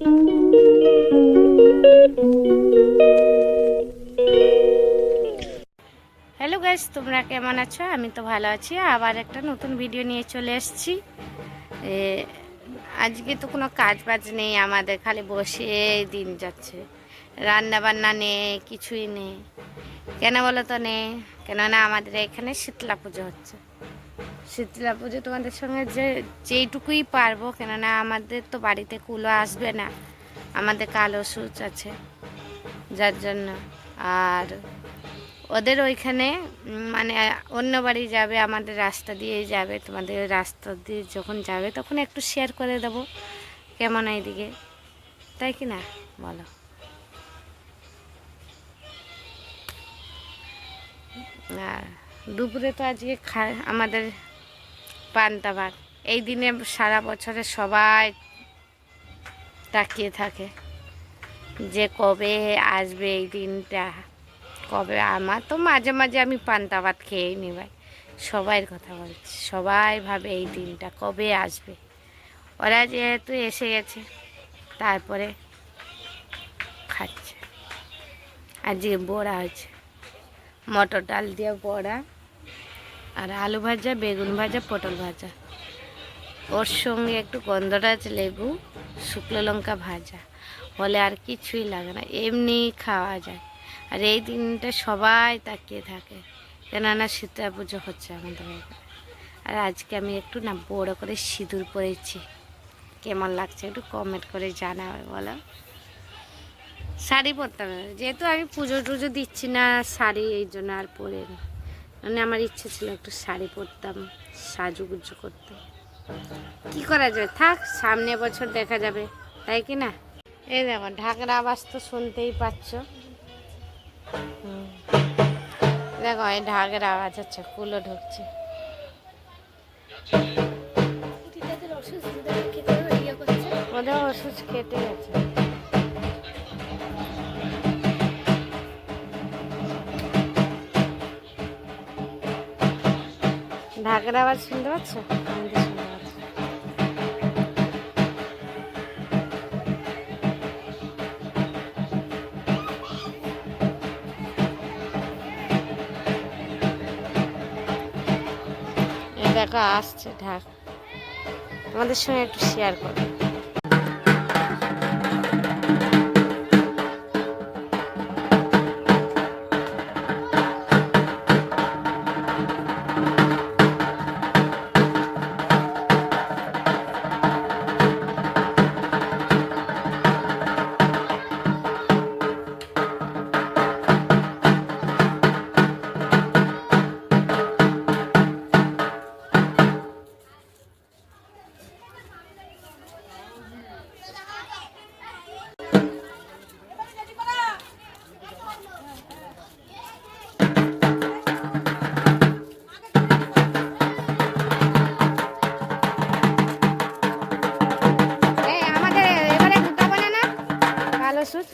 Hello guys, তোমরা কেমন আছো? আমি তো ভালো আছি। আবার একটা নতুন ভিডিও নিয়ে চলে এসেছি। আজকে তো কোনো কাজ বাজ নেই আমাদের, খালি বসে দিন যাচ্ছে। রান্না বান্না নেই, কিছুই নেই। কেন বলো তো নেই? কেননা আমাদের এখানে শীতলা পুজো হচ্ছে। শীতলা পুজো তোমাদের সঙ্গে যেইটুকুই পারবো, কেননা আমাদের তো বাড়িতে কুলো আসবে না, আমাদের কালো সূচ আছে যার জন্য। আর ওদের ওইখানে মানে অন্য বাড়ি যাবে, আমাদের রাস্তা দিয়ে যাবে। তোমাদের রাস্তা দিয়ে যখন যাবে তখন একটু শেয়ার করে দেবো কেমন এইদিকে, তাই কি না বলো? আর দুপুরে তো আজকে আমাদের পান্তা ভাত। এই দিনে সারা বছরে সবাই তাকিয়ে থাকে যে কবে আসবে এই দিনটা, কবে। আমার তো মাঝে মাঝে আমি পান্তা ভাত খেয়েই নি ভাই, সবাইয়ের কথা বলছি। সবাই ভাবে এই দিনটা কবে আসবে। ওরা যেহেতু এসে গেছে তারপরে খাচ্ছে। আজকে বড়া হয়েছে, মটর ডাল দিয়ে বড়া, আর আলু ভাজা, বেগুন ভাজা, পটল ভাজা। ওর সঙ্গে একটু গন্ধরাজ লেবু, শুকনো লঙ্কা ভাজা হলে আর কিছুই লাগে না, এমনি খাওয়া যায়। আর এই দিনটা সবাই তাকিয়ে থাকে, কেননা শীতলা পুজো হচ্ছে আমাদের এখানে। আর আজকে আমি একটু না বড় করে সিঁদুর পরেছি। কেমন লাগছে একটু কমেন্ট করে জানাবে বলো। শাড়ি পরতাম না, যেহেতু আমি পুজো টুজো দিচ্ছি না শাড়ি, এই জন্য আর পরে না। মানে আমার ইচ্ছে ছিল একটু শাড়ি পরতাম, সাজুগুজু করতাম। কি করা যাবে, থাক, সামনে বছর দেখা যাবে, তাই কি না? এই দেখো ঢাকের আওয়াজ তো শুনতেই পাচ্ছ। দেখো এই ঢাকের আওয়াজ হচ্ছে, কুলো ঢুকছে। ওদের ওষুধ কেটে গেছে। ঢাকের আওয়াজ শুনতে পাচ্ছ? আমি তো শুনতে পাচ্ছি। দেখো আসছে ঢাক, তোমাদের সঙ্গে একটু শেয়ার করো। আমাদের এবারে ঢুকাবো না না কালো সুচ।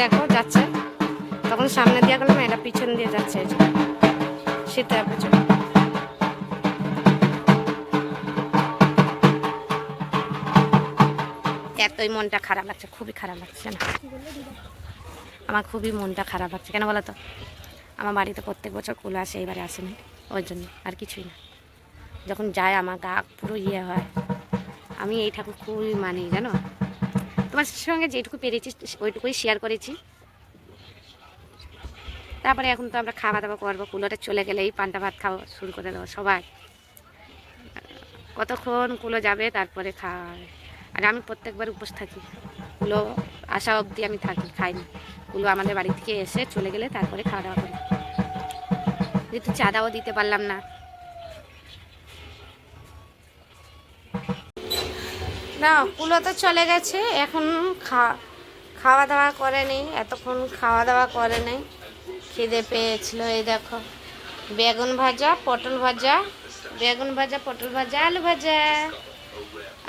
দেখো যাচ্ছে, তখন সামনে দিয়ে গেলাম, এটা পিছন দিয়ে যাচ্ছে। এই যে শীতলা পুজো। এতই মনটা খারাপ লাগছে, খুবই খারাপ লাগছে না আমার, খুবই মনটা খারাপ লাগছে। কেন বলো তো? আমার বাড়িতে প্রত্যেক বছর কুলো আসে, এইবারে আসেনি, ওই জন্য, আর কিছুই না। যখন যায় আমার গা পুরো ইয়ে হয়। আমি এই ঠাকুর খুবই মানি, জানো। তোমার সঙ্গে যেটুকু পেরেছি ওইটুকুই শেয়ার করেছি। তারপরে এখন তো আমরা খাওয়া দাওয়া করবো, কুলোটা চলে গেলে এই পান্তা ভাত খাওয়া শুরু করে দেবো সবাই। কতক্ষণ কুলো যাবে তারপরে খাওয়া হবে। আর আমি প্রত্যেকবার উপোস থাকি, কুলো আসা অবধি আমি থাকি, খাই না। কুলো আমাদের বাড়ি থেকে এসে চলে গেলে তারপরে খাওয়া দাওয়া করি। যেহেতু চাঁদাও দিতে পারলাম না। না, কুলো তো চলে গেছে, এখন খাওয়া দাওয়া করে নেই, এতক্ষণ খাওয়া দাওয়া করে নেই। খিদে পেয়েছিল। এই দেখো বেগুন ভাজা, পটল ভাজা, বেগুন ভাজা, পটল ভাজা, আলু ভাজা,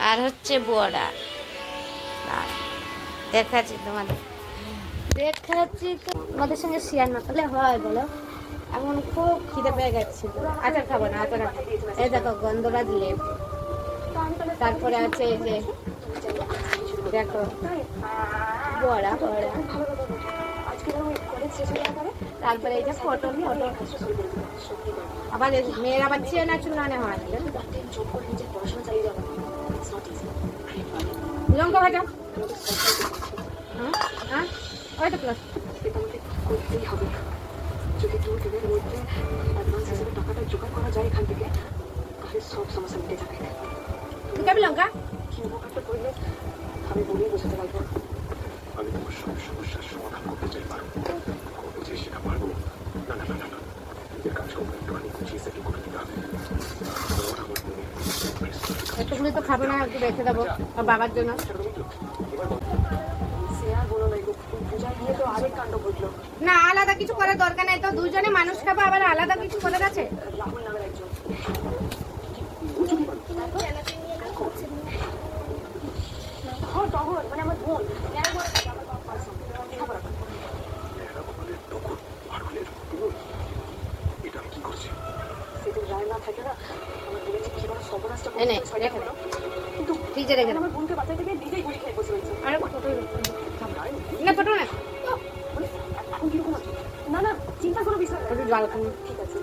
আর হচ্ছে বড়া। দেখাচ্ছি তোমাদের, দেখাচ্ছি তো তোমাদের সঙ্গে শেয়ার না করলে হয় বলো? এখন খুব খিদে পেয়ে গেছে। আচার খাবো না, আচার। এই দেখো গন্ধরাজ লেপ, তারপরে আছে এই যে দেখো বড়া বড়া, তারপরে এই যে পটল পটল। আবার মেয়ের আবার চেনা চুলানে হয় লঙ্কা ভাজা। হ্যাঁ ওই তো প্লাস করতেই হবে। যদি 2 দিনের মধ্যে অ্যাডভান্স হিসেবে টাকাটা জোগাড় করা যায় এখান থেকে, তাহলে সব সমস্যা মিটে যাবে। তুমি লঙ্কা কি উপকারটা করলে আমি বলেই বোঝাতে পারবো। আমি তোমার সব সমস্যার সমাধান করতে চাই, পারবো যে সেটা পারবো। না না না না, নিজের কাজকর্ম একটু আমি গুছিয়ে সেটিং করে দিতে হবে। এতগুলো তো খাবো না, একটু রেখে দেবো বাবার জন্য। না আলাদা কিছু করার দরকার নাই তো, দুজনে মানুষ খাবো, আবার আলাদা কিছু করে গেছে। রাহুল নামের একজন মানে আমার বোন না না চিন্তা কোনো বিষয় ঠিক আছে।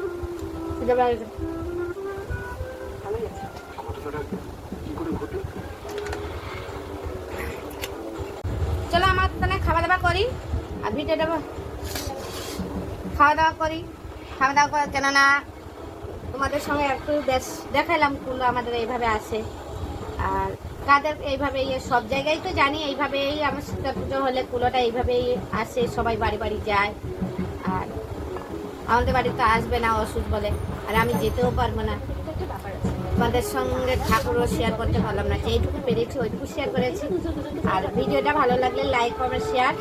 চলো আমার তাহলে খাওয়া দাওয়া করি আর ভিডিও দেবো। খাওয়া দাওয়া করি, খাওয়া দাওয়া করে, কেননা তোমাদের সঙ্গে একটু দেখালাম কুলো আমাদের এইভাবে আসে। আর কাদের এইভাবে সব জায়গায় তো জানি এইভাবেই আমার সীতা পুজো হলে কুলোটা এইভাবেই আসে, সবাই বাড়ি বাড়ি যায়। আর আমাদের বাড়িতে আসবে না অসুখ বলে, আর আমি যেতেও পারবো না। তোমাদের সঙ্গে ঠাকুরও শেয়ার করতে পারলাম না, যেইটুকু পেরেছি ওইটুকু শেয়ার করেছি। আর ভিডিওটা ভালো লাগলে লাইক কমেন্ট শেয়ার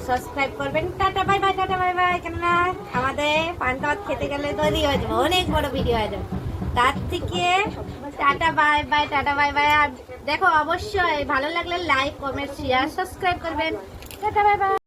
সাবস্ক্রাইব করবেন। Tata bye bye, tata bye by. কেননা আমাদের পান্তা ভাত খেতে গেলে তৈরি হয়ে যাবে, অনেক বড় ভিডিও হয়ে যাবে। তার থেকে tata bye bye, tata bye bye. আর দেখো অবশ্যই ভালো লাগলে লাইক কমেন্ট শেয়ার সাবস্ক্রাইব করবেন। Tata bye by.